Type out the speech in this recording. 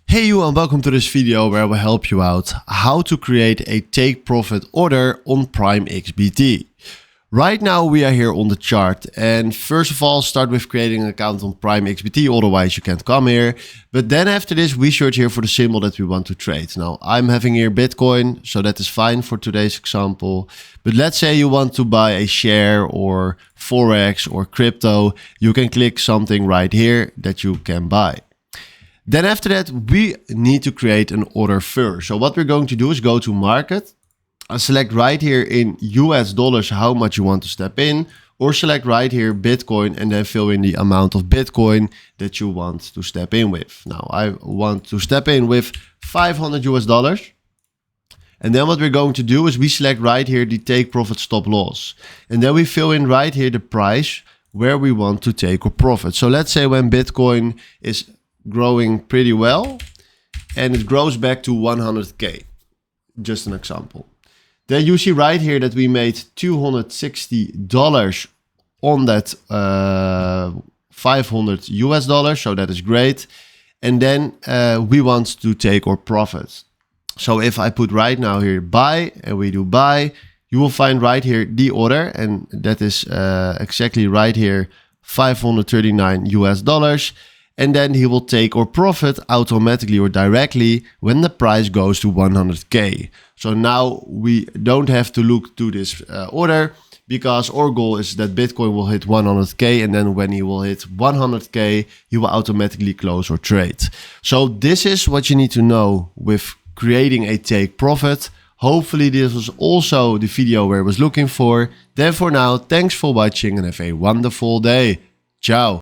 Hey you, and welcome to this video where I will help you out how to create a take profit order on PrimeXBT. Right now we are here on the chart, and first of all start with creating an account on PrimeXBT, otherwise you can't come here. But then after this we search here for the symbol that we want to trade. Now I'm having here Bitcoin, so that is fine for today's example. But let's say you want to buy a share or Forex or crypto, you can click something right here that you can buy. Then after that, we need to create an order first. So what we're going to do is go to market, select right here in US dollars how much you want to step in, or select right here Bitcoin and then fill in the amount of Bitcoin that you want to step in with. Now I want to step in with 500 US dollars. And then what we're going to do is we select right here the take profit stop loss. And then we fill in right here the price where we want to take a profit. So let's say when Bitcoin is growing pretty well and it grows back to 100k, just an example, then you see right here that we made $260 on that 500 US dollars, so that is great. And then we want to take our profit. So if I put right now here buy and we do buy, you will find right here the order, and that is exactly right here 539 US dollars. And then he will take our profit automatically or directly when the price goes to 100k. So now we don't have to look to this order, because our goal is that Bitcoin will hit 100k, and then when he will hit 100k, he will automatically close our trade. So this is what you need to know with creating a take profit. Hopefully this was also the video where I was looking for. Then for now, thanks for watching and have a wonderful day. Ciao.